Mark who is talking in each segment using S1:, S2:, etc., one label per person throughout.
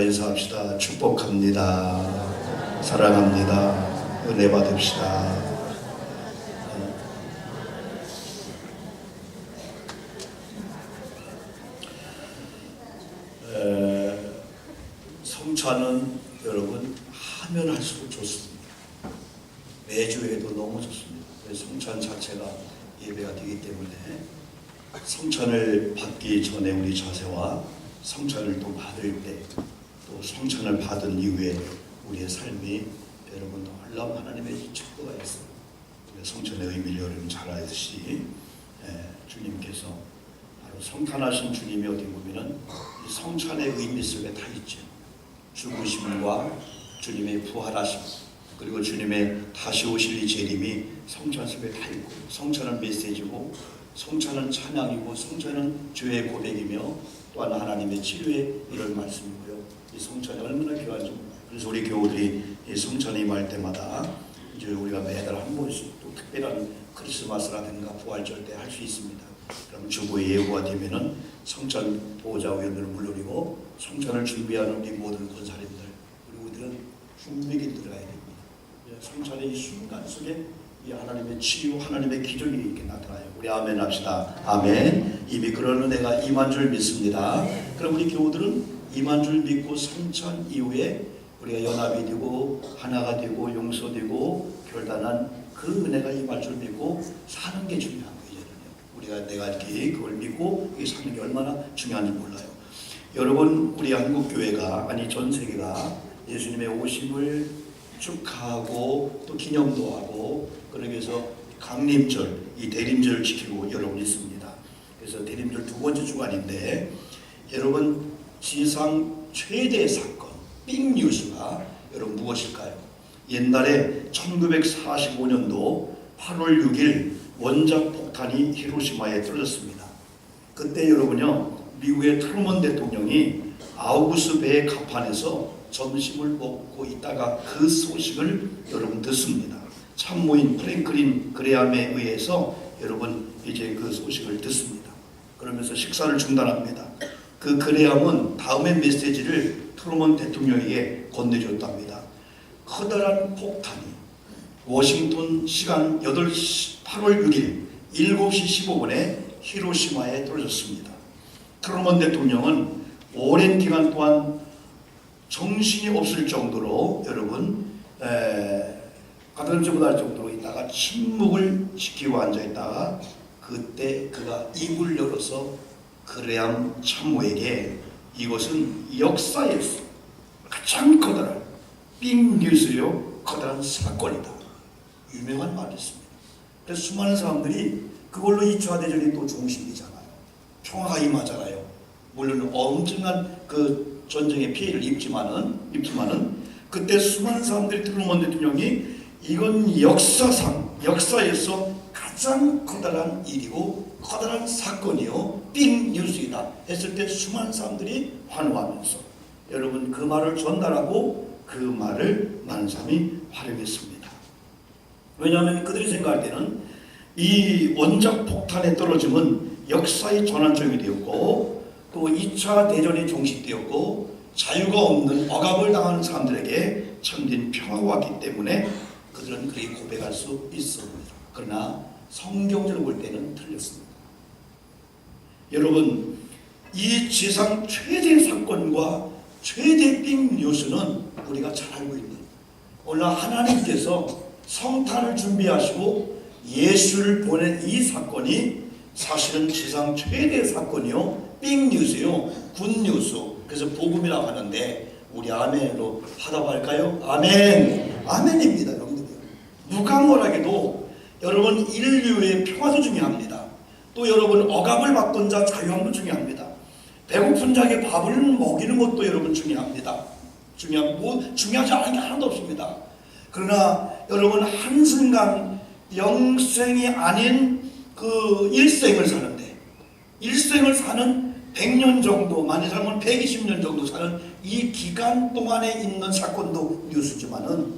S1: 인사합시다. 축복합니다. 사랑합니다. 은혜 받읍시다. 성찬은 여러분 하면 할수록 좋습니다. 매주 해도 너무 좋습니다. 성찬 자체가 예배가 되기 때문에 성찬을 받기 전에 우리 자세와 성찬을 또 받을 때, 또 성찬을 받은 이후에 우리의 삶이 여러분 놀라운 하나님의 축복가 있어요. 성찬의 의미를 여러분 잘 알듯이 주님께서 바로 성탄하신 주님이 어디 보면은 이 성찬의 의미 속에 다 있죠. 죽으심과 주님의 부활하심, 그리고 주님의 다시 오실 이 재림이 성찬 속에 다 있고, 성찬은 메시지고, 성찬은 찬양이고, 성찬은 죄의 고백이며, 또한 하나님의 치료에 이런 말씀이고요. 이 성찬이 얼마나 귀한지 몰라요. 그래서 우리 교우들이 이 성찬이 임할 때마다 이제 우리가 매달 한 번씩 또 특별한 크리스마스라든가 부활절 때 할 수 있습니다. 그럼 주보의 예고가 되면은 성찬 보호자위원들을 물론이고 성찬을 준비하는 우리 모든 권사님들, 그리고 우리들은 준비기 들어가야 됩니다. 성찬의 이 순간 속에 이 하나님의 치유, 하나님의 기적이 이렇게 나타나요. 우리 아멘 합시다. 아멘. 이미 그런 은혜가 임한 줄 믿습니다. 그럼 우리 교우들은 임한 줄 믿고 성찬 이후에 우리가 연합이 되고 하나가 되고 용서되고 결단한 그 은혜가 임할 줄 믿고 사는 게 중요한 거예요. 우리가 내가 이렇게 그걸 믿고 이 사는 게 얼마나 중요한지 몰라요. 여러분, 우리 한국교회가, 아니 전 세계가 예수님의 오심을 축하하고 또 기념도 하고, 그러기 위해서 강림절, 이 대림절을 지키고 여러분 있습니다. 그래서 대림절 두 번째 주간인데, 여러분 지상 최대 사건 빅뉴스가 여러분 무엇일까요? 옛날에 1945년도 8월 6일 원작 폭탄이 히로시마에 떨어졌습니다. 그때 여러분요, 미국의 트루먼 대통령이 아우구스 배의 갑판에서 점심을 먹고 있다가 그 소식을 여러분 듣습니다. 참모인 프랭클린 그레함에 의해서 여러분 이제 그 소식을 듣습니다. 그러면서 식사를 중단합니다. 그 그레함은 다음의 메시지를 트루먼 대통령에게 건네줬답니다. 커다란 폭탄이 워싱턴 시간 8월 6일 7시 15분에 히로시마에 떨어졌습니다. 트루먼 대통령은 오랜 기간 동안 정신이 없을 정도로 여러분 가든지 못할 정도로 있다가 침묵을 지키고 앉아있다가 그때 그가 입을 열어서 그레함 참모에게 이것은 역사에서 가장 커다란 빅뉴스요, 커다란 사건이다, 유명한 말이 있습니다. 그래서 수많은 사람들이 그걸로 2차 대전이 또 종식이잖아요. 평화가 임하잖아요. 물론 엄청난 그 전쟁의 피해를 입지만은 그때 수많은 사람들이 트루먼 대통령이 이건 역사에서 가장 커다란 일이고 커다란 사건이요, 빅뉴스이다 했을 때 수많은 사람들이 환호하면서 여러분 그 말을 전달하고 그 말을 많은 사람이 활용했습니다. 왜냐하면 그들이 생각할 때는 이 원작 폭탄에 떨어짐은 역사의 전환점이 되었고 또 2차 대전이 종식되었고 자유가 없는 억압을 당하는 사람들에게 참된 평화가 왔기 때문에 그들은 그렇게 고백할 수 있습니다. 그러나 성경적으로 볼 때는 틀렸습니다. 여러분, 이 지상 최대 사건과 최대 빅뉴스는 우리가 잘 알고 있는, 오늘 하나님께서 성탄을 준비하시고 예수를 보낸 이 사건이 사실은 지상 최대 사건이요, 빅뉴스요, 굿뉴스, 그래서 복음이라고 하는데 우리 아멘으로 하다고 할까요? 아멘. 아멘입니다. 여러분들, 누가 뭐라해도 여러분 인류의 평화도 중요합니다. 또 여러분 억압을 받던 자 자유함도 중요합니다. 배고픈 자에게 밥을 먹이는 것도 여러분 중요합니다. 중요하지 않은 게 하나도 없습니다. 그러나 여러분 한순간 영생이 아닌 그 일생을 사는데, 일생을 사는 100년 정도, 많이 살면 120년 정도 사는 이 기간 동안에 있는 사건도 뉴스지만은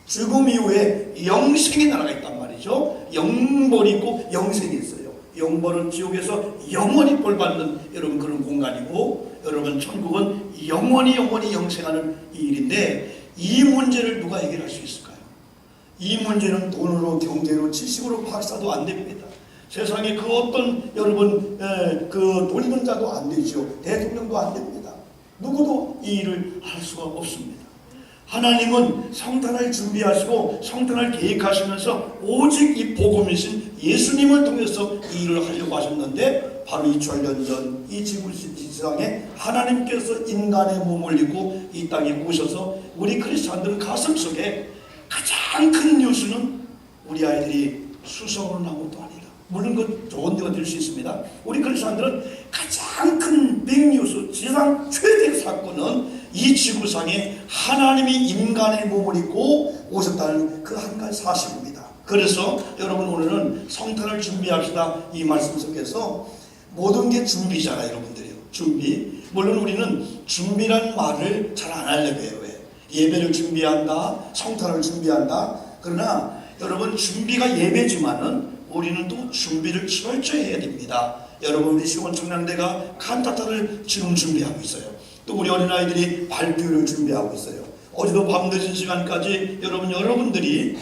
S1: 죽음 이후에 영생의 나라가 있단 말이죠. 영벌이 있고 영생이 있어요. 영벌은 지옥에서 영원히 벌 받는 여러분 그런 공간이고, 여러분 천국은 영원히 영생하는 이 일인데, 이 문제를 누가 해결할 수 있을까요? 이 문제는 돈으로, 경제로, 지식으로 박사도 안 됩니다. 세상에 그 어떤 여러분 그 돈 있는 자도 안 되죠. 대통령도 안 됩니다. 누구도 이 일을 할 수가 없습니다. 하나님은 성탄을 준비하시고 성탄을 계획하시면서 오직 이 복음이신 예수님을 통해서 이 일을 하려고 하셨는데, 바로 2000년 전 이 지구상에 하나님께서 인간의 몸을 입고 이 땅에 오셔서 우리 크리스찬들 가슴 속에 가장 큰 뉴스는 우리 아이들이 수성으로 나온 것도 아니다. 물론 그 좋은 데가 될 수 있습니다. 우리 크리스찬들은 가장 큰 빅뉴스, 지상 최대 사건은 이 지구상에 하나님이 인간의 몸을 입고 오셨다는 그 한 가지 사실입니다. 그래서 여러분 오늘은 성탄을 준비합시다 이 말씀 속에서 모든 게 준비잖아요. 여러분들이요, 준비. 물론 우리는 준비란 말을 잘 안 하려고 해요. 왜? 예배를 준비한다, 성탄을 준비한다. 그러나 여러분 준비가 예배지만은 우리는 또 준비를 철저히 해야 됩니다. 여러분 우리 시원 청량대가 칸타타를 지금 준비하고 있어요. 또 우리 어린아이들이 발표를 준비하고 있어요. 어제도 밤늦은 시간까지 여러분들이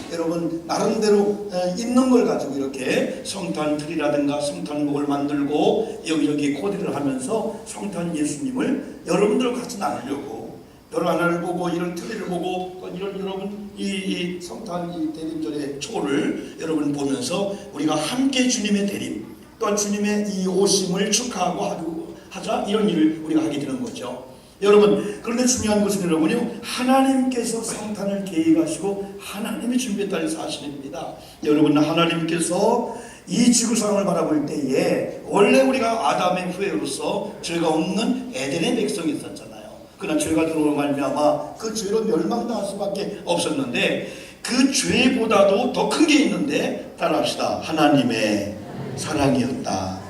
S1: 나름대로 있는 걸 가지고 이렇게 성탄 트리라든가 성탄목을 만들고 여기저기 코디를 하면서 성탄 예수님을 여러분들과 같이 나누려고, 여러 하나를 보고 이런 트리를 보고 또 이런 여러분 이 성탄 이 대림절의 초를 여러분 보면서 우리가 함께 주님의 대림, 또한 주님의 이 오심을 축하하고 하자, 이런 일을 우리가 하게 되는 거죠. 여러분, 그런데 중요한 것은 여러분요, 하나님께서 성탄을 계획하시고 하나님이 준비했다는 사실입니다. 여러분, 하나님께서 이 지구상을 바라볼 때에 원래 우리가 아담의 후예로서 죄가 없는 에덴의 백성이 있었잖아요. 그러나 죄가 들어오는 말미암아 그 죄로 멸망당할 수밖에 없었는데, 그 죄보다도 더 큰 게 있는데, 따라합시다. 하나님의 사랑이었다.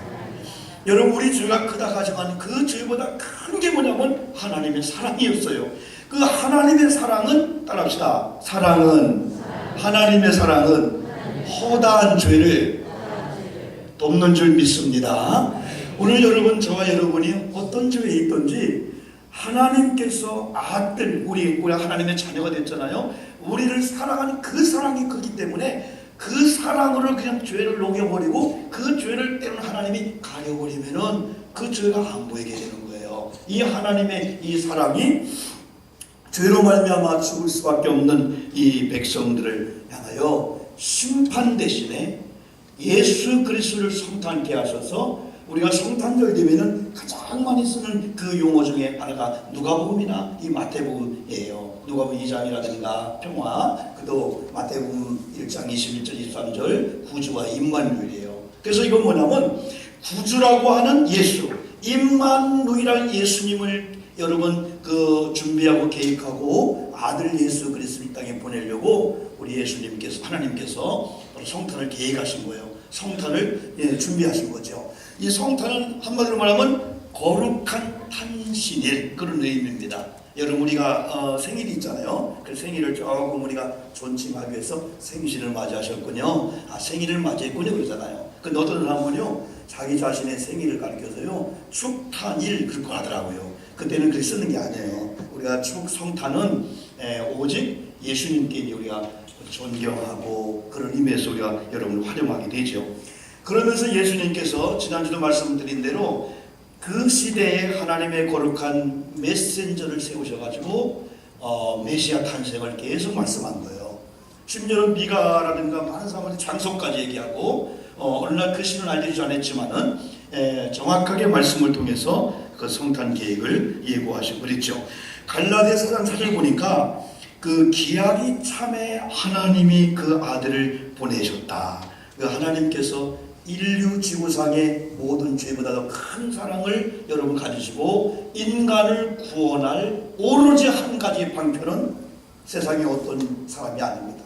S1: 여러분, 우리 죄가 크다 하지만 그 죄보다 큰 게 뭐냐면 하나님의 사랑이었어요. 그 하나님의 사랑은, 따라합시다. 하나님의 사랑은 허다한 죄를 돕는 줄 믿습니다. 오늘 여러분, 저와 여러분이 어떤 죄에 있든지 하나님께서 우리 하나님의 자녀가 됐잖아요. 우리를 사랑하는 그 사랑이 크기 때문에 그 사랑으로 그냥 죄를 녹여버리고 그 죄를 때로는 하나님이 가려버리면은 그 죄가 안 보이게 되는 거예요. 이 하나님의 이 사랑이 죄로 말미암아 죽을 수밖에 없는 이 백성들을 향하여 심판 대신에 예수 그리스도를 성탄케 하셔서, 우리가 성탄절 되면은 가장 많이 쓰는 그 용어 중에 하나가 누가복음이나 이 마태복음이에요. 누가복음 2장이라든가 평화, 그도 마태복음 1장 21절 23절 구주와 임마누엘이에요. 그래서 이건 뭐냐면 구주라고 하는 예수, 임마누엘이라는 예수님을 여러분 준비하고 계획하고 아들 예수 그리스도를 이 땅에 보내려고 우리 예수님께서, 하나님께서 성탄을 계획하신 거예요. 성탄을 준비하신 거죠. 이 성탄은 한마디로 말하면 거룩한 탄신일, 그런 의미입니다. 여러분, 우리가 생일이 있잖아요. 그 생일을 조금 우리가 존칭하기 위해서 생신을 맞이하셨군요. 생일을 맞이했군요, 그러잖아요. 근데 어떤 사람은요, 자기 자신의 생일을 가리켜서요, 축탄일 그렇게 하더라고요. 그때는 그렇게 쓰는 게 아니에요. 우리가 성탄은 오직 예수님께 우리가 존경하고 그런 의미에서 우리가 여러분을 활용하게 되죠. 그러면서 예수님께서 지난주도 말씀드린 대로 그 시대에 하나님의 거룩한 메신저를 세우셔가지고 메시아 탄생을 계속 말씀한 거예요. 심지어는 미가라든가 많은 사람들이 장소까지 얘기하고 어느 날 그 시는 알려지지 않았지만은 정확하게 말씀을 통해서 그 성탄 계획을 예고하시고 그랬죠. 갈라디아 4장 4절 보니까 그 기약이 참에 하나님이 그 아들을 보내셨다. 그 하나님께서 인류 지구상의 모든 죄보다 더 큰 사랑을 여러분 가지시고 인간을 구원할 오로지 한 가지 방편은 세상에 어떤 사람이 아닙니다.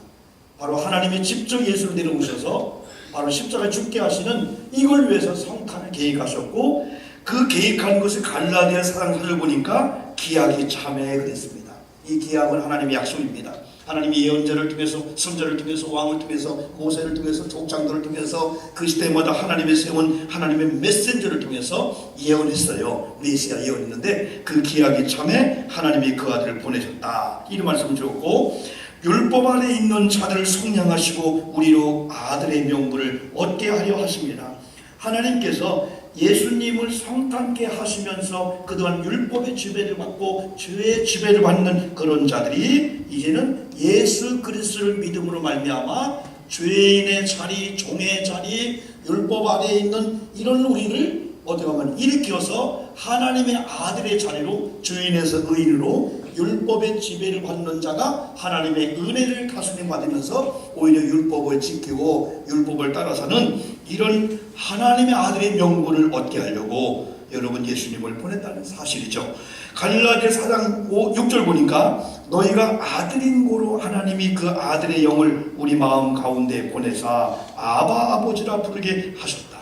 S1: 바로 하나님이 직접 예수를 데려오셔서 바로 십자가에 죽게 하시는 이걸 위해서 성탄을 계획하셨고, 그 계획한 것을 갈라디아 4장 4절 보니까 기약이 참에 그랬습니다. 이 기약은 하나님의 약속입니다. 하나님이 예언자를 통해서, 선자를 통해서, 왕을 통해서, 모세를 통해서, 족장들을 통해서 그 시대마다 하나님의 세운 하나님의 메신저를 통해서 예언했어요. 메시아 예언했는데 그 기약이 참에 하나님이 그 아들을 보내셨다, 이런 말씀을 주었고, 율법 아래 있는 자들을 속량하시고 우리로 아들의 명분을 얻게 하려 하십니다. 하나님께서 예수님을 성탄케 하시면서 그동안 율법의 지배를 받고 죄의 지배를 받는 그런 자들이 이제는 예수 그리스도를 믿음으로 말미암아 죄인의 자리, 종의 자리, 율법 아래에 있는 이런 우리를 어떻게 보면 일으켜서 하나님의 아들의 자리로, 죄인에서 의인으로 율법의 지배를 받는 자가 하나님의 은혜를 가슴에 받으면서 오히려 율법을 지키고 율법을 따라서는 이런 하나님의 아들의 명분을 얻게 하려고 여러분 예수님을 보냈다는 사실이죠. 갈라디아 4장 6절 보니까 너희가 아들인 고로 하나님이 그 아들의 영을 우리 마음 가운데 보내사 아바 아버지라 부르게 하셨다.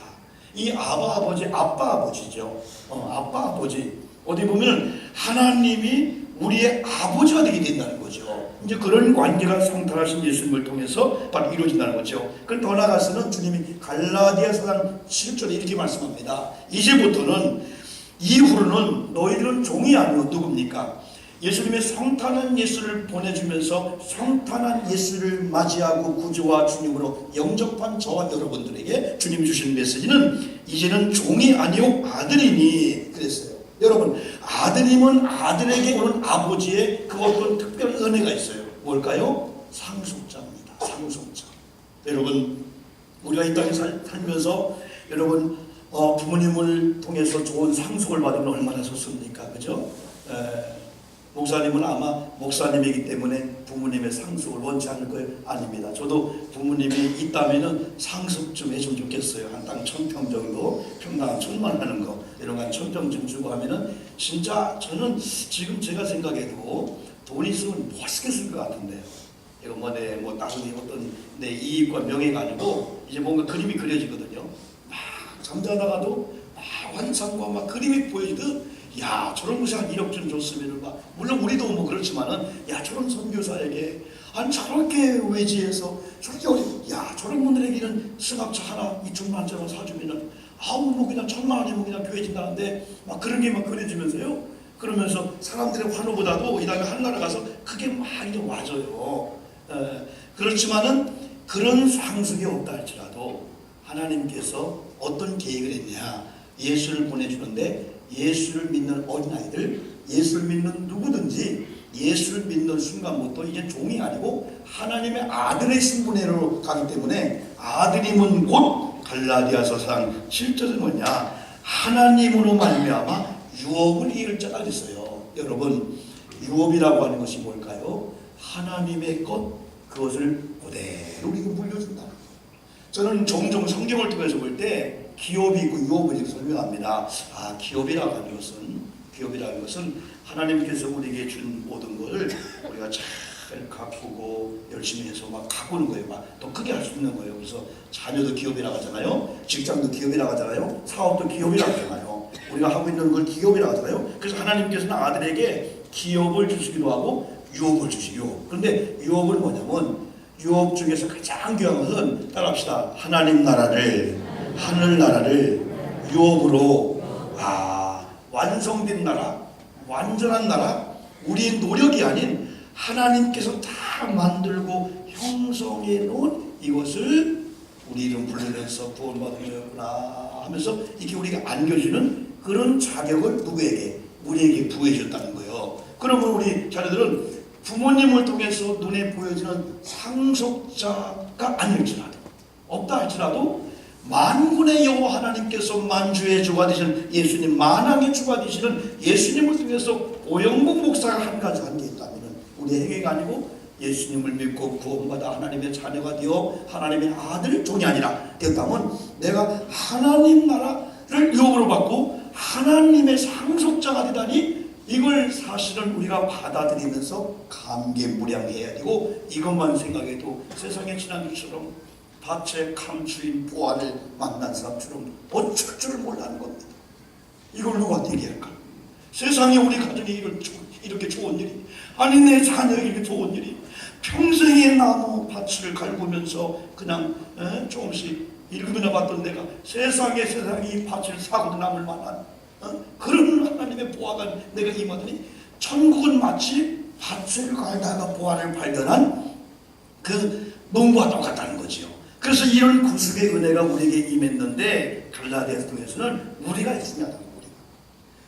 S1: 이 아바 아버지, 아빠 아버지죠. 아빠 아버지. 어디 보면 하나님이 우리의 아버지가 되게 된다는 거죠. 이제 그런 관계가 성탄하신 예수님을 통해서 바로 이루어진다는 거죠. 그럼 더 나아가서는 주님이 갈라디아 4장 7절에 이렇게 말씀합니다. 이제부터는, 이후로는 너희들은 종이 아니오. 누굽니까? 예수님의 성탄한 예수를 보내주면서 성탄한 예수를 맞이하고 구주와 주님으로 영접한 저와 여러분들에게 주님이 주신 메시지는 이제는 종이 아니오 아들이니 그랬어요. 여러분, 아들이면 아들에게 오는 아버지의 그 어떤 특별한 은혜가 있어요. 뭘까요? 상속자입니다. 상속자. 여러분, 우리가 이 땅에 살면서 여러분 부모님을 통해서 좋은 상속을 받으면 얼마나 좋습니까? 그죠? 목사님은 아마 목사님이기 때문에 부모님의 상속을 원치 않을 거예요? 아닙니다. 저도 부모님이 있다면 상속 좀 해주면 좋겠어요. 한 땅 1000평 정도, 평당 1000만 하는 거, 이런 거 한 1000평 좀 주고 하면은 진짜 저는 지금 제가 생각해도 돈 있으면 멋있게 쓸 것 같은데요. 이거 뭐 다른 어떤 내 이익과 명예가 아니고 이제 뭔가 그림이 그려지거든요. 막 잠자다가도 막 환상과 막 그림이 보이듯, 야, 저런 것이 한 1억쯤 줬으면 막, 물론 우리도 뭐 그렇지만은, 야, 저런 선교사에게 아니 저렇게 외지에서 저렇게 야, 저런 분들에게는 승합차 하나 2천만 원짜리 사주면은 아우 뭐 그냥 1000만 원이면 그냥 교회 진다는데 막 그런 게 막 그려지면서요. 그러면서 사람들의 환호보다도 이 다음에 하늘나라 가서 그게 막 이제 와줘요. 그렇지만은 그런 상속이 없다 할지라도 하나님께서 어떤 계획을 했냐, 예수를 보내주는데 예수를 믿는 어린아이들, 예수를 믿는 누구든지 예수를 믿는 순간부터 이제 종이 아니고 하나님의 아들의 신분으로 가기 때문에, 아들임은 곧 갈라디아서 4장 7절은 뭐냐, 하나님으로 말미암아 유업을 이을 자가 있어요. 여러분, 유업이라고 하는 것이 뭘까요? 하나님의 것, 그것을 그대로 우리가 물려준다. 저는 종종 성경을 통해서 볼 때 기업이 있고 유업을 이렇게 설명합니다. 아, 기업이라고 하는 것은 하나님께서 우리에게 준 모든 것을 우리가 잘 가꾸고 열심히 해서 막 가꾸는 거예요. 막 더 크게 할 수 있는 거예요. 그래서 자녀도 기업이라고 하잖아요. 직장도 기업이라고 하잖아요. 사업도 기업이라고 하잖아요. 우리가 하고 있는 걸 기업이라고 하잖아요. 그래서 하나님께서는 아들에게 기업을 주시기도 하고 유업을 주시고, 그런데 유업은 뭐냐면, 유업 중에서 가장 귀한 것은, 따라합시다, 하나님 나라를, 하늘나라를 유업으로, 완성된 나라, 완전한 나라, 우리의 노력이 아닌 하나님께서 다 만들고 형성해 놓은 이것을 우리 이름 부르면서 구원받으셨구나 하면서 이렇게 우리가 안겨주는 그런 자격을 누구에게? 우리에게 부여해 줬다는 거예요. 그러면 우리 자녀들은 부모님을 통해서 눈에 보여지는 상속자가 아닐지라도, 없다 할지라도 만군의 여호와 하나님께서 만주의 주가 되시는 예수님, 만왕의 주가 되시는 예수님을 통해서 오영국 목사가 한 가지 한 게 있다면 우리 행위가 아니고 예수님을 믿고 구원받아 하나님의 자녀가 되어 하나님의 아들, 종이 아니라 됐다면 내가 하나님 나라를 유업으로 받고 하나님의 상속자가 되다니, 이걸 사실은 우리가 받아들이면서 감개무량해야 되고, 이것만 생각해도 세상에 지난주처럼 밭에 감추인 보아를 만난 사람처럼 어쩔 줄을 몰라는 겁니다. 이걸 누구한테 얘기할까? 세상에 우리 가정에 이렇게 좋은 일이, 아니 내 자녀에게 이렇게 좋은 일이, 평생의 나무 밭을 갈구면서 그냥 조금씩 일금이나 받던 내가 세상에 이 밭을 사고도 남을 만한 그런 하나님의 보화가 내가 임하더니 천국은 마치 밭을 갈다가 보화를 발견한 그 농부와 똑같다는 거지요. 그래서 이런 구속의 은혜가 우리에게 임했는데 갈라디아서 통해서는 우리가 중요하다는 거예요.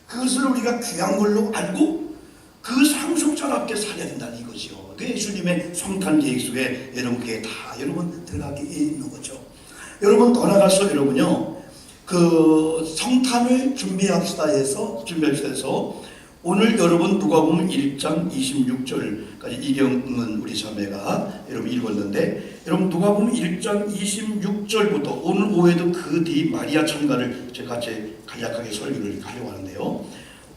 S1: 그것을 우리가 귀한 걸로 알고 그 상속자답게 살아야 된다는 이거지요. 그 예수님의 성탄 계획 속에 여러분 그게 다 여러분 들어가게 있는 거죠. 여러분 더 나가서 여러분요 그 성탄을 준비합시다 해서 오늘 여러분 누가복음 1장 26절까지 이경은 우리 자매가 여러분 읽었는데 여러분 누가복음 1장 26절부터 오늘 오후에도 그 뒤 마리아 참가를 제가 같이 간략하게 설교를 하려고 하는데요.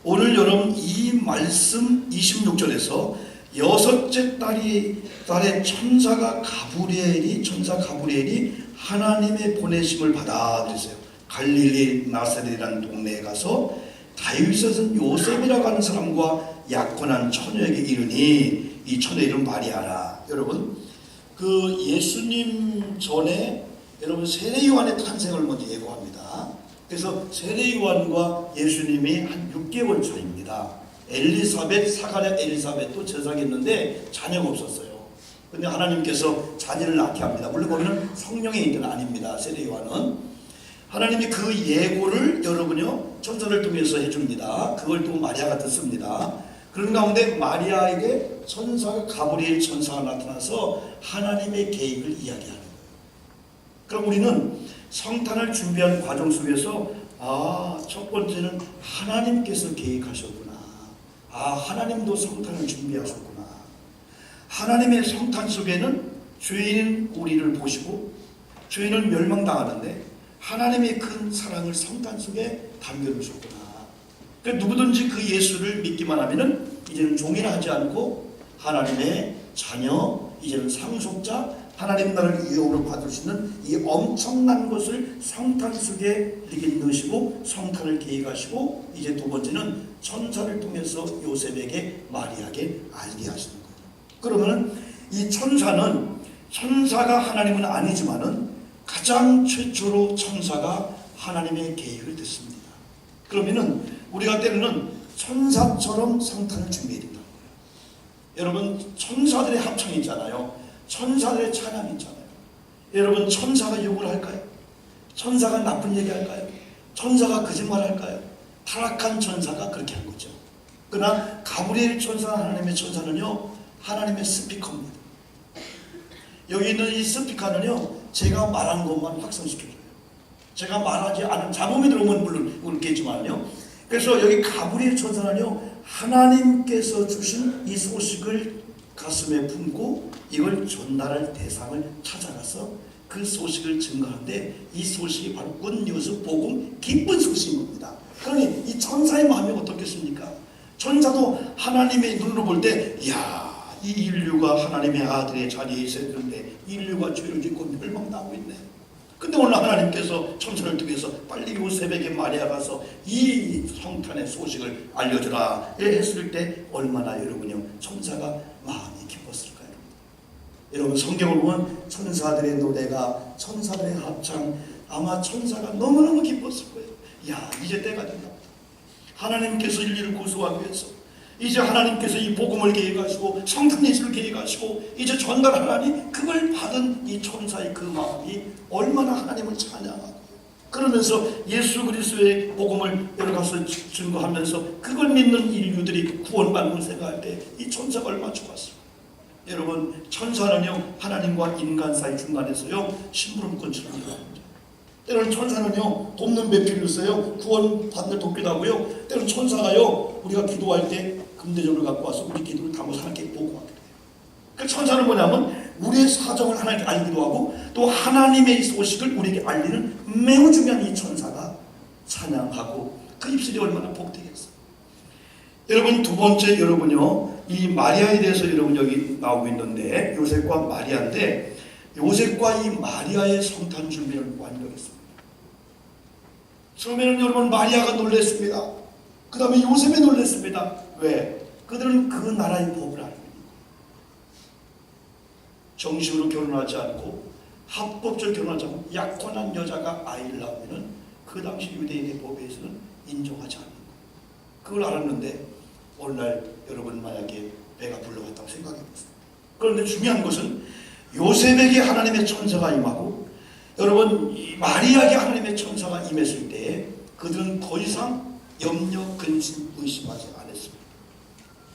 S1: 오늘 여러분 이 말씀 26절에서 여섯째 달의 천사 가브리엘이 하나님의 보내심을 받아 그랬어요. 갈릴리 나사렛이라는 동네에 가서 다윗의 선 요셉이라고 하는 사람과 약혼한 처녀에게 이르니 이 처녀 이름 마리아라. 여러분 그 예수님 전에 여러분 세례 요한의 탄생을 먼저 예고합니다. 그래서 세례 요한과 예수님이 한 6개월 차입니다. 사가랴 엘리사벳도 제사했는데 자녀가 없었어요. 근데 하나님께서 자녀를 낳게 합니다. 물론 거기는 성령의 인도는 아닙니다. 세례 요한은 하나님이 그 예고를 여러분요 천사를 통해서 해줍니다. 그걸 또 마리아가 듣습니다. 그런 가운데 마리아에게 천사가 가브리엘 천사가 나타나서 하나님의 계획을 이야기하는 거예요. 그럼 우리는 성탄을 준비하는 과정 속에서 첫 번째는 하나님께서 계획하셨구나. 하나님도 성탄을 준비하셨구나. 하나님의 성탄 속에는 죄인 우리를 보시고 죄인은 멸망당하는데 하나님의 큰 사랑을 성탄 속에 담겨두셨구나. 그러니까 누구든지 그 예수를 믿기만 하면은 이제는 종이라 하지 않고 하나님의 자녀, 이제는 상속자, 하나님 나라를 유업으로 받을 수 있는 이 엄청난 것을 성탄 속에 이렇게 넣으시고 성탄을 계획하시고 이제 두 번째는 천사를 통해서 요셉에게 마리아에게 알게 하시는 거예요. 그러면 이 천사가 하나님은 아니지만은 가장 최초로 천사가 하나님의 계획을 듣습니다. 그러면은 우리가 때로는 천사처럼 성탄을 준비해야 된다는 거예요. 여러분 천사들의 합창이 있잖아요. 천사들의 찬양이 있잖아요. 여러분 천사가 욕을 할까요? 천사가 나쁜 얘기 할까요? 천사가 거짓말 할까요? 타락한 천사가 그렇게 한 거죠. 그러나 가브리엘 천사 하나님의 천사는요 하나님의 스피커입니다. 여기 있는 이 스피커는요 제가 말한 것만 확성시켜줘요. 제가 말하지 않은 잡음이 들어오면 물론 그렇겠지만요. 그래서 여기 가브리엘 천사는요 하나님께서 주신 이 소식을 가슴에 품고 이걸 전달할 대상을 찾아가서 그 소식을 증거하는데 이 소식이 바로 굿뉴스 복음 기쁜 소식인 겁니다. 그러니 이 천사의 마음이 어떻겠습니까? 천사도 하나님의 눈으로 볼 때 이 인류가 하나님의 아들의 자리에 있어야 되는데 인류가 죄를 짓고 멸망당하고 있네. 근데 오늘 하나님께서 천사를 통해서 빨리 요셉에게 마리아 가서 이 성탄의 소식을 알려주라 했을 때 얼마나 여러분요 천사가 마음이 기뻤을까요? 여러분 성경을 보면 천사들의 노래가 천사들의 합창 아마 천사가 너무너무 기뻤을 거예요. 이제 때가 됐나 보다. 하나님께서 인류를 구속하기 위해서 이제 하나님께서 이 복음을 계획하시고 성탄 예수를 계획하시고 이제 전달하라니 그걸 받은 이 천사의 그 마음이 얼마나 하나님을 찬양하고 그러면서 예수 그리스도의 복음을 여러 가서 증거하면서 그걸 믿는 인류들이 구원받는 생각할 때 이 천사가 얼마나 좋았어요. 여러분 천사는요 하나님과 인간 사이 중간에서요 심부름꾼처럼 일합니다. 때로는 천사는요 돕는 배필을 써요. 구원받는 돕기도 하고요. 때로는 천사가요 우리가 기도할 때 금대접을 갖고 와서 우리 기도를 담아서 하나님께 보고하게 돼요. 그 천사는 뭐냐면 우리의 사정을 하나님께 알기도 하고 또 하나님의 소식을 우리에게 알리는 매우 중요한 이 천사가 찬양하고 그 입술이 얼마나 복되겠어요. 여러분 두 번째 여러분요 이 마리아에 대해서 여러분 여기 나오고 있는데 요셉과 마리아인데 요셉과 이 마리아의 성탄 준비를 완료했습니다. 처음에는 여러분 마리아가 놀랐습니다. 그 다음에 요셉이 놀랐습니다. 왜? 그들은 그 나라의 법을 알고 있는 거예요. 정식으로 결혼하지 않고 합법적으로 결혼하지 않고 약혼한 여자가 아이를 낳으면 그 당시 유대인의 법에서는 인정하지 않는 거예요. 그걸 알았는데 오늘날 여러분 만약에 배가 불러갔다고 생각해 보세요. 그런데 중요한 것은 요셉에게 하나님의 천사가 임하고 여러분 마리아에게 하나님의 천사가 임했을 때 그들은 더 이상 염려, 근심, 의심하지 않았습니다.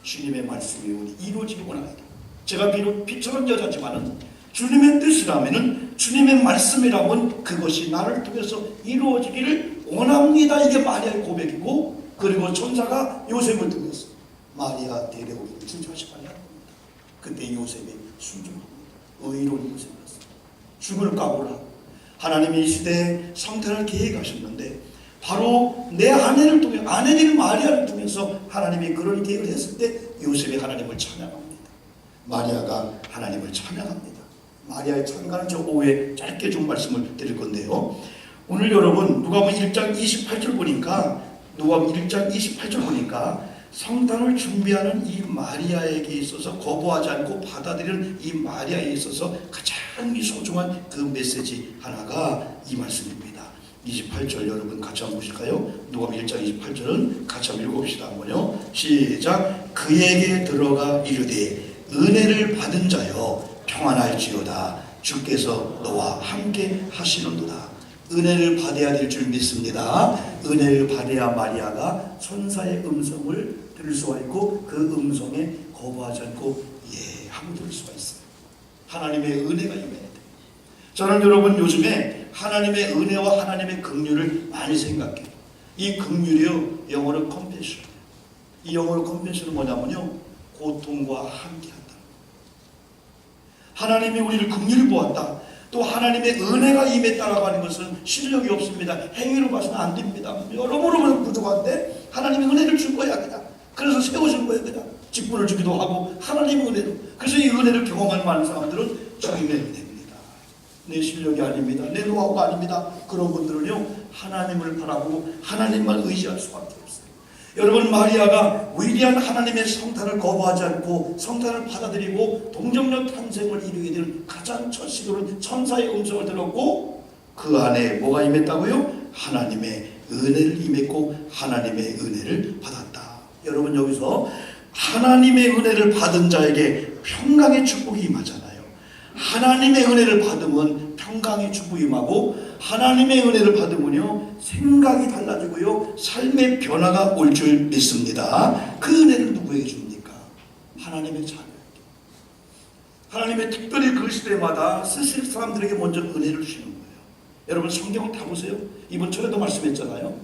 S1: 주님의 말씀이 이루어지기 원합니다. 제가 비록 비천한 여자지만은 주님의 뜻이라면은 주님의 말씀이라면 그것이 나를 통해서 이루어지기를 원합니다. 이게 마리아의 고백이고, 그리고 천사가 요셉을 통해서 마리아 데려오기를 진짜하시기 바랍니다. 그때 요셉이 순종합니다. 의로운 요셉이었습니다. 죽을 각오를 하고 하나님이 이 시대에 성탄을 계획하셨는데 바로 내 아내를 통해 아내들 마리아를 통해서 하나님이 그런 계획을 했을 때 요셉이 하나님을 찬양합니다. 마리아가 하나님을 찬양합니다. 마리아의 찬양은 저 오후에 짧게 좀 말씀을 드릴 건데요. 오늘 여러분 누가복음 1장 28절 보니까 성탄을 준비하는 이 마리아에게 있어서 거부하지 않고 받아들이는 이 마리아에 있어서 가장 소중한 그 메시지 하나가 이 말씀입니다. 28절 여러분 같이 한번 보실까요? 누가복음 1장 28절은 같이 한번 읽어봅시다. 한번요. 시작. 그에게 들어가 이르되 은혜를 받은 자여 평안할지어다. 주께서 너와 함께 하시는도다. 은혜를 받아야 될 줄 믿습니다. 은혜를 받아야 마리아가 천사의 음성을 들을 수가 있고 그 음성에 거부하지 않고 예 하고 들을 수가 있어요. 하나님의 은혜가 임해야 돼요. 저는 여러분 요즘에 하나님의 은혜와 하나님의 긍휼을 많이 생각해요. 이 긍휼이요 영어로 컴패션. 이 영어로 컴패션은 뭐냐면요 고통과 함께한다. 하나님이 우리를 긍휼히 보았다. 또 하나님의 은혜가 임했다라고 하는 것은 실력이 없습니다. 행위로 봐서는 안 됩니다. 여러모로 부족한데 하나님의 은혜를 준 거야 그냥. 그래서 세워준 거예요 그냥. 직분을 주기도 하고 하나님의 은혜로. 그래서 이 은혜를 경험하는 많은 사람들은 주님의 은혜입니다. 내 실력이 아닙니다. 내 노하우가 아닙니다. 그런 분들은요 하나님을 바라보고 하나님만 의지할 수밖에 없어요. 여러분 마리아가 위대한 하나님의 성탄을 거부하지 않고 성탄을 받아들이고 동정녀 탄생을 이루게 된 가장 첫 시도는 천사의 음성을 들었고 그 안에 뭐가 임했다고요? 하나님의 은혜를 임했고 하나님의 은혜를 받았다. 여러분 여기서 하나님의 은혜를 받은 자에게 평강의 축복이 임하잖아요. 하나님의 은혜를 받으면 평강의 축복이 임하고 하나님의 은혜를 받으면요 생각이 달라지고요 삶의 변화가 올 줄 믿습니다. 그 은혜를 누구에게 줍니까? 하나님의 자녀에게. 하나님의 특별히 그 시대마다 쓰실 사람들에게 먼저 은혜를 주시는 거예요. 여러분 성경을 다 보세요. 이번 전에도 말씀했잖아요.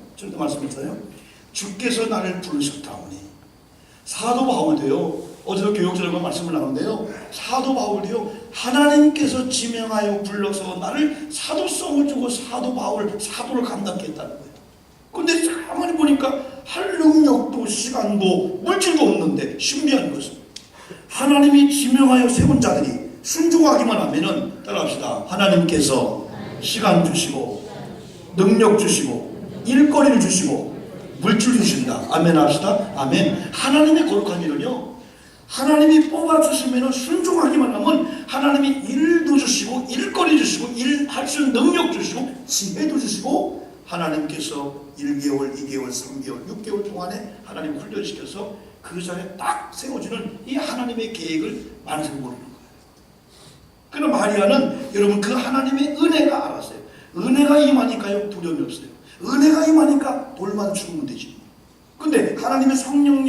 S1: 주께서 나를 부르셨다오니. 사도 바울도요 어제도 교육자들과 말씀을 나눴는데요 사도 바울도요 하나님께서 지명하여 불러서 나를 사도성을 주고 사도 바울 사도를 감당케 했다는 거예요. 그런데 가만히 보니까 할 능력도 시간도 물질도 없는데 신비한 것은 하나님이 지명하여 세운 자들이 순종하기만 하면은 따라합시다. 하나님께서 시간 주시고 능력 주시고 일거리를 주시고 물질 주신다. 아멘 합시다. 아멘. 하나님의 거룩한 일은요 하나님이 뽑아주시면 순종하기만 하면 하나님이 일도 주시고 일거리 주시고 일할 수 있는 능력 주시고 지혜도 주시고 하나님께서 1개월, 2개월, 3개월, 6개월 동안에 하나님 훈련시켜서 그 자리에 딱 세워주는 이 하나님의 계획을 만세 모르는 거예요. 그러나 마리아는 여러분 그 하나님의 은혜가 알았어요. 은혜가 임하니까요 두려움이 없어요. 은혜가 임하니까 돌만 죽으면 되지. 근데 하나님의 성령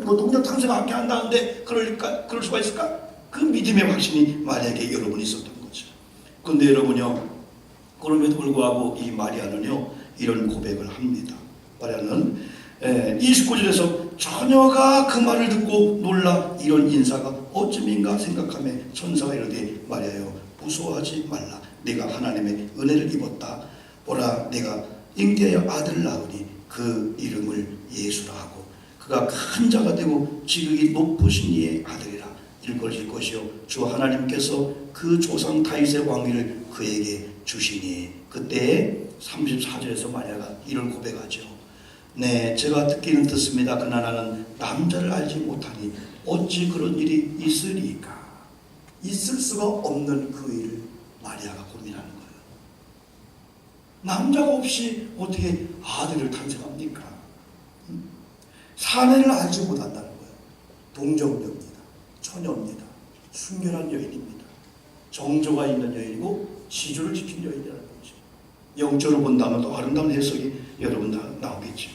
S1: 동력 탐색을 함께 한다는데 그럴 수가 있을까? 그 믿음의 확신이 마리아에게 여러분이 있었던 거죠. 근데 여러분요 그럼에도 불구하고 이 마리아는요 이런 고백을 합니다. 마리아는 29절에서 처녀가 그 말을 듣고 놀라 이런 인사가 어찌민가 생각하며 천사가 이르되 마리아여 무서워하지 말라. 내가 하나님의 은혜를 입었다. 보라 내가 잉태하여 아들을 낳으니 그 이름을 예수라 하고 그가 큰 자가 되고 지극히 높으신 이의 아들이라 일컬어질 것이요 주 하나님께서 그 조상 다윗의 왕위를 그에게 주시니. 그때 34절에서 마리아가 이를 고백하죠. 네 제가 듣기는 듣습니다. 그러나 나는 남자를 알지 못하니 어찌 그런 일이 있으리까. 있을 수가 없는 그 일을 마리아가 고민하는 거예요. 남자가 없이 어떻게 아들을 탄생합니까? 사내를 알지 못한다는 거예요. 동정녀입니다. 처녀입니다. 순결한 여인입니다. 정조가 있는 여인이고 지주를 지킨 여인이라는 거죠. 영적으로 본다면 또 아름다운 해석이 여러분 나오겠죠.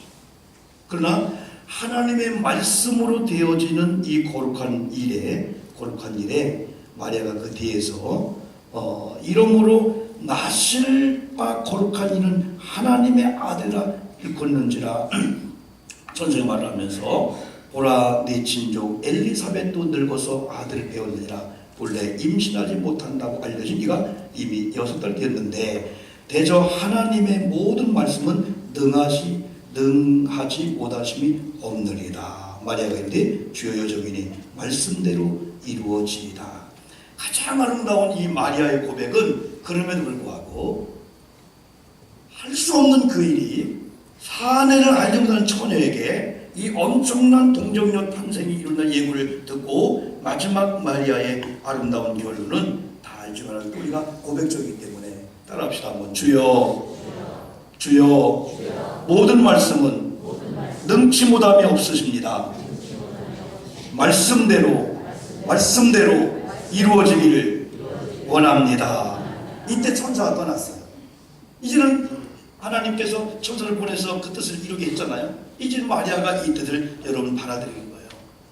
S1: 그러나 하나님의 말씀으로 되어지는 이 거룩한 일에 마리아가 그 뒤에서 이러므로 나실 바 거룩한 이는 하나님의 아들이라 일컫는지라 천성의 말을 하면서 보라 네 친족 엘리사벳도 늙어서 아들을 배웠느니라 본래 임신하지 못한다고 알려진 이가 이미 6달 되었는데 대저 하나님의 모든 말씀은 능하지 못하심이 없느니라. 마리아가 이르되 주여 여정이니 말씀대로 이루어지이다. 가장 아름다운 이 마리아의 고백은 그럼에도 불구하고 할 수 없는 그 일이 사내를 알지 못하는 처녀에게 이 엄청난 동정녀 탄생이 이룬다는 예고를 듣고 마지막 마리아의 아름다운 결론은 다 알지만 우리가 고백적이기 때문에 따라합시다. 한번 주여 모든 말씀은 능치 못함이 없으십니다. 말씀대로 이루어지기를 원합니다. 이때 천사가 떠났어요. 이제는 하나님께서 천사를 보내서 그 뜻을 이루게 했잖아요. 이제 마리아가 이 뜻을 여러분 받아들이는 거예요.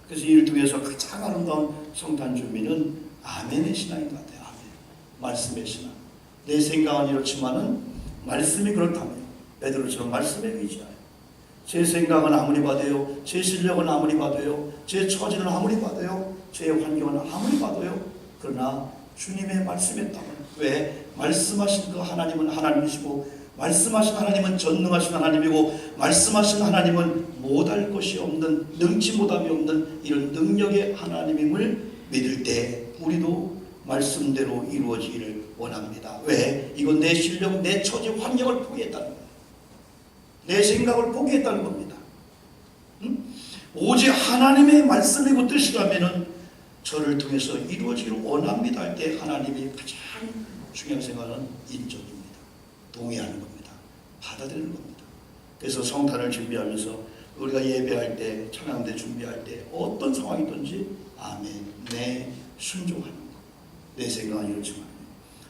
S1: 그래서 이를 통해서 가장 아름다운 성탄 준비는 아멘의 신앙인 것 같아요. 아멘. 말씀의 신앙. 내 생각은 이렇지만은 말씀이 그렇다면 베드로처럼 말씀에 의지하여 제 생각은 아무리 봐도요, 제 실력은 아무리 봐도요, 제 처지는 아무리 봐도요, 제 환경은 아무리 봐도요, 그러나 주님의 말씀에 따르면 왜 말씀하신 그 하나님은 하나님이시고 말씀하신 하나님은 전능하신 하나님이고 말씀하신 하나님은 못할 것이 없는 능치 못함이 없는 이런 능력의 하나님임을 믿을 때 우리도 말씀대로 이루어지기를 원합니다. 왜? 이건 내 실력, 내 처지, 환경을 포기했다는 거예요. 내 생각을 포기했다는 겁니다. 오직 하나님의 말씀이고 뜻이라면은 저를 통해서 이루어지기를 원합니다 할 때 하나님이 가장 중요한 생각은 인정입니다. 동의하는 겁니다. 받아들이는 겁니다. 그래서 성탄을 준비하면서 우리가 예배할 때, 찬양대 준비할 때 어떤 상황이든지 아멘, 내 순종하는 것. 내 생각은 이렇지만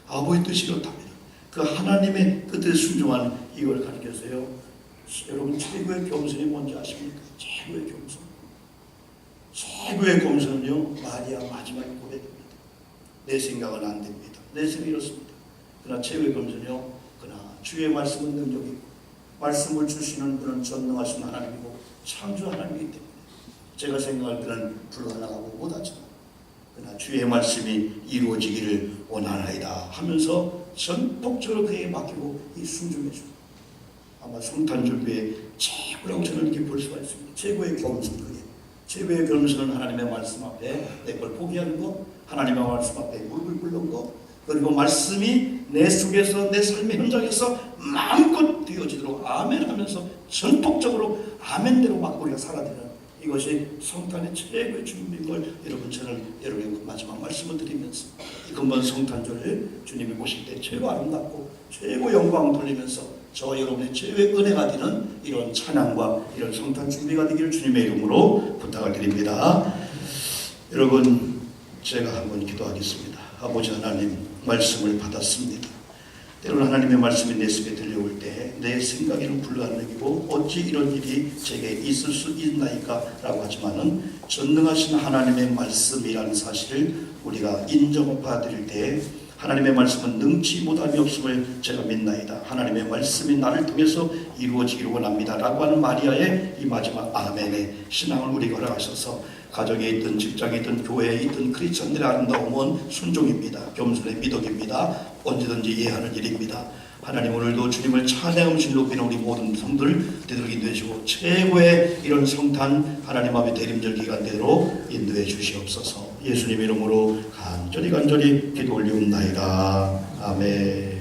S1: 아버지의 뜻이 이렇답니다. 그 하나님의 그 뜻에 순종하는 이걸 가르쳐서요. 여러분 최고의 겸손이 뭔지 아십니까? 최고의 겸손. 최고의 겸손은요, 마리아 마지막 고백입니다. 내 생각은 안 됩니다. 내 생각이 이렇습니다. 그러나 최고의 겸손은요, 그러나 주의 말씀은 능력이 있고 말씀을 주시는 분은 전능하신 하나님이고 창조 하나님이기 때문에 제가 생각할 때는 불가능하고 못하지만 그러나 주의 말씀이 이루어지기를 원하나이다 하면서 전폭적으로 그에게 맡기고 이 순종해줍니다. 아마 성탄 준비의 최고라고 저는 이렇게 볼 수가 있습니다. 최고의 겸손 그게. 최고의 겸손은 하나님의 말씀 앞에 내 걸 포기하는 것, 하나님의 말씀 앞에 무릎을 꿇는 것, 그리고 말씀이 내 속에서 내 삶의 현장에서 마음껏 되어지도록 아멘 하면서 전폭적으로 아멘대로 막 우리가 살아내는 이것이 성탄의 최고의 준비인 걸 저는 여러분의 마지막 말씀을 드리면서 이 근본 성탄절을 주님이 보실 때 최고 아름답고 최고 영광 돌리면서 저 여러분의 최고의 은혜가 되는 이런 찬양과 이런 성탄 준비가 되기를 주님의 이름으로 부탁을 드립니다. 여러분 제가 한번 기도하겠습니다. 아버지 하나님 말씀을 받았습니다. 때로는 하나님의 말씀이 내 속에 들려올 때 내 생각에는 불가능이고 어찌 이런 일이 제게 있을 수 있나이까 라고 하지만은 전능하신 하나님의 말씀이라는 사실을 우리가 인정받을 때 하나님의 말씀은 능치 못함이 없음을 제가 믿나이다. 하나님의 말씀이 나를 통해서 이루어지기를 원합니다 라고 하는 마리아의 이 마지막 아멘의 신앙을 우리가 허락하셔서 가정에 있든 직장에 있든 교회에 있든 크리스천들의 아름다움은 순종입니다. 겸손의 미덕입니다. 언제든지 이해하는 일입니다. 하나님 오늘도 주님을 찬양하면서 높이는 우리 모든 성도를 되도록 인도해 주시고 최고의 이런 성탄 하나님 앞에 대림절 기간 되도록 인도해 주시옵소서. 예수님 이름으로 간절히 기도 올리옵나이다. 아멘.